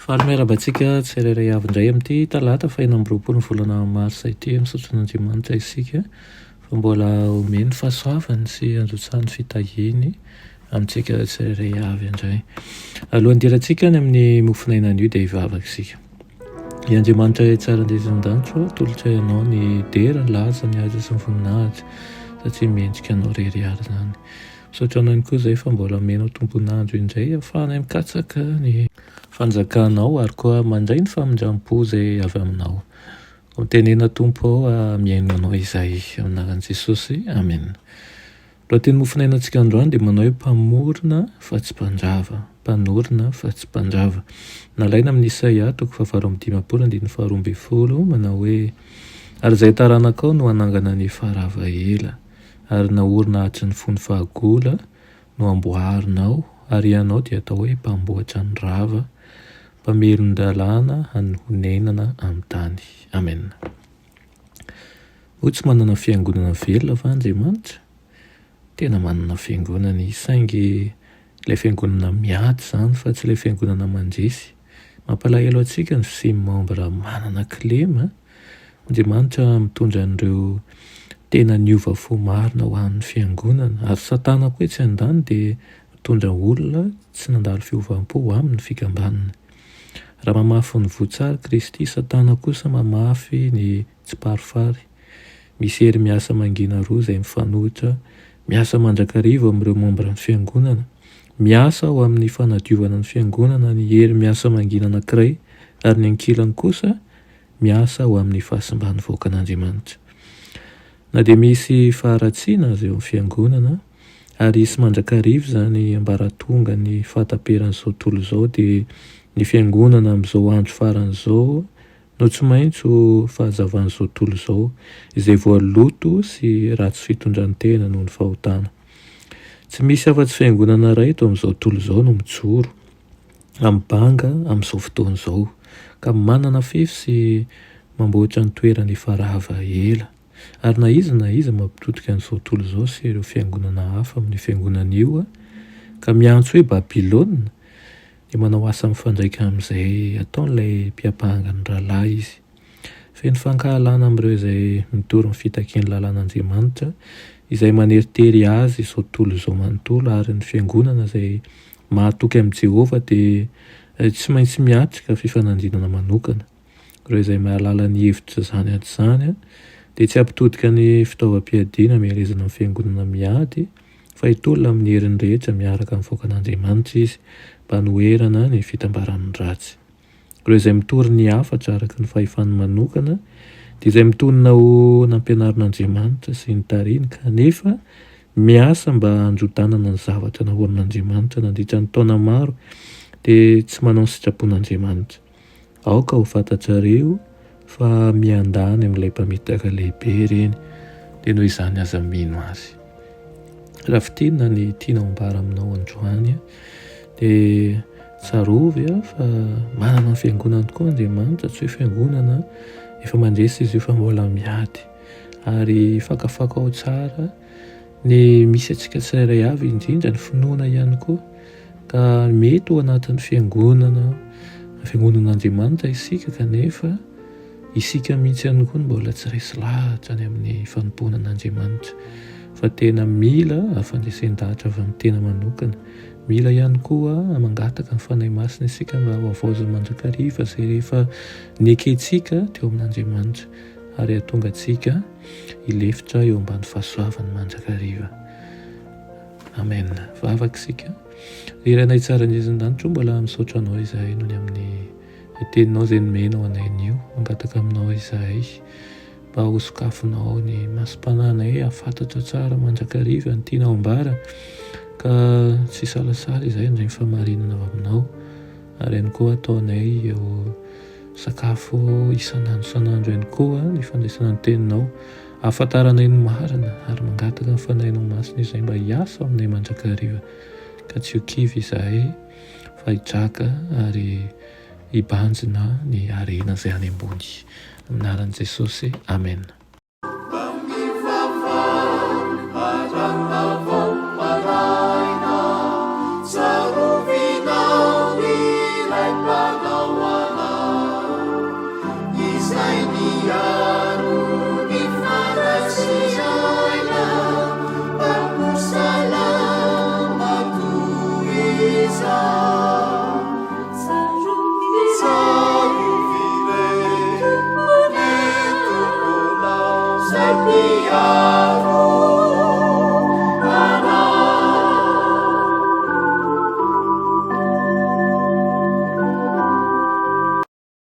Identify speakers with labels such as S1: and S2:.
S1: Faly miarabantsika tsirairay avy indray amin'ity talata faha 4 volana marsa ity misaotran'Andriamanitra isika fa mbola omeny fahasoavany sy anjotsahany fitahiny amintsika tsirairay avy indray. Alohan'ny dirantsika ny amin'ny mofinainan'io dia hivavaka isika. I Andriamanitra tsara indresandanitro tolotra ianao ny dera ny laza ny aza sy ny voninahitra satria mendrika anao rery ary zany. Misaotra anao koa izay fa mbola menao tompon'andro indray ahafahanay mikatsaka ny fanjakanao ary koa mandray ny famindram-po izay avy aminao. Tenena tompo ao miaino anao izay amin'anaran'i Jesosy. Amen. Lohateny mofinainantsika androany dia manao hoe mpamorona fa tsy mpandrava. Mpanorona fa tsy mpandrava. Nalaina amin'ny Isaia 45:12 manao hoe ary izay taranakao no hanangana ny farava ela ary naorina hatry ny fony fahagola no amboarinao ary ianao dia atao hoe mpamboatra ny rava, mpamelon-dalàna hanonenana amin'ny tany. Amen. Hoy tsy manana fiangonana velona fa Andriamanitra? Tena manana fiangonana saingy ilay fiangonana miady zany fa tsy ilay fiangonana mandresy. Mampalahelo antsika ny fisiany-membre manana kilema. Andriamanitra mitondra an'ireo tena niova fo marina ho an'ny fiangonana ary Satana koa tsy andany dia mitondra olona tsy nandalo fiovam-po ho amin'ny fikambanana. Raha mamafy ny voatsara Kristy, Satana kosa mamafy ny tsiparifary. Misy hery miasa mangina roa izay mifanohitra, miasa mandrakariva amin'ireo membre ny fiangonana, miasa ao amin'ny fanadiovana ny fiangonana ny hery miasa mangina anankiray ary ny ankilany kosa miasa ao amin'ny fahasimban'ny voakan'Andriamanitra. Na dia misy faharatsiana azy eo amin'ny fiangonana ary isy mandrakariva izany ambaratonga ny fahataperan'izao tontolo izao dia ny fiangonana amin'izao andro faran'izao no tsy maintsy fahazavan'izao tontolo izao izay voaloto sy ratsy fitondrantena noho ny fahotana. Tsy misy afa-tsy fiangonana iray eto amin'izao tontolo izao no mijoro amin'ny banga amin'izao fotoana izao ka manana fefy sy mamboatra ny toerana ifarahava ela. Ary na iza mampitodika an'izao tontolo izao sy ireo fiangonana hafa amin'ny fiangonana io ka miantso hoe Babilôna dia manao asa mifandraika amin'izay ataon'ilay mpiapahangana rahalahy izy. Feno fankahalana amin'ireo izay mitory ny fitakian'ny lalàn'Andriamanitra izay maneritery azy izao tontolo izao manontolo ary ny fiangonana izay mahatoky amin'i Jehovah dia tsy maintsy miatrika fifanandinana manokana. Ireo izay mahalala ny hevitra zany aty izany dia tsy hampitodika ny fitaovam-piadiana miarezana amin'ny fiangonana miady fa hitolona amin'ny herin'ny rehetra miaraka amin'ny voakan'Andriamanitra izy mba noerana ny fitambaran'ny ratsy. Ireo izay mitory ny hafatra araka ny fahefany manokana dia izay mitonina ho nampianarin'Andriamanitra sy ny tariany kanefa miasa mba handrodanana ny zavatra nahorin'Andriamanitra nandritra ny taona maro dia tsy manao ny sitrapon'Andriamanitra. Aoka ho fantatrareo fa miandany amin'ilay mpamitaka lehibe ireny dia noho izany aza mino azy. Raha fitinina ny tiana ambara aminao androany dia tsarovy fa manana ny fiangonana tokoa Andriamanitra, tsy hoe fiangonana efa mandresy izy io fa mbola miady ary fakafaka ao tsara ny misy antsika tsirairay avy indrindra ny finoana ihany koa ka mety ho anatin'ny fiangonan'Andriamanitra isika kanefa isika mihitsy ihany koa mbola tsy resy lahatra any amin'ny fanompoana an'Andriamanitra fa tena mila fandresен-dahatra avy amin'ny tena manokana. Mila ihany koa mangataka ny fanahy masina isika mba ho avaozany mandrakariva izay rehefa nekentsika teo amin'Andriamanitra ary hahatonga antsika hilefitra eo ambany fahasoavany mandrakariva. Amen. Vavaka isika. Iranay tsara indresandanitro mbola misaotra anao izahay noho ny amin'ny teninao izay nomenao anayn'io, mangataka aminao izahay mba ho sokafinao ny masompananay ahafantatra tsara mandrakariva ny tianao ambara ka tsy salasala izahay indray famarinana avy aminao ary ihany koa ataonay eo sakafo isanandro ihany koa ny fandraisana ny teninao ahafantaranay ny marina ary mangataka ny fanahinao masina izay mba hiasa aminay mandrakariva ka tsy ho kivy izahay fa hitraka ary hibanjina ny arena izay any ambony. Aminaran'i Jesosy, amen.
S2: Piaro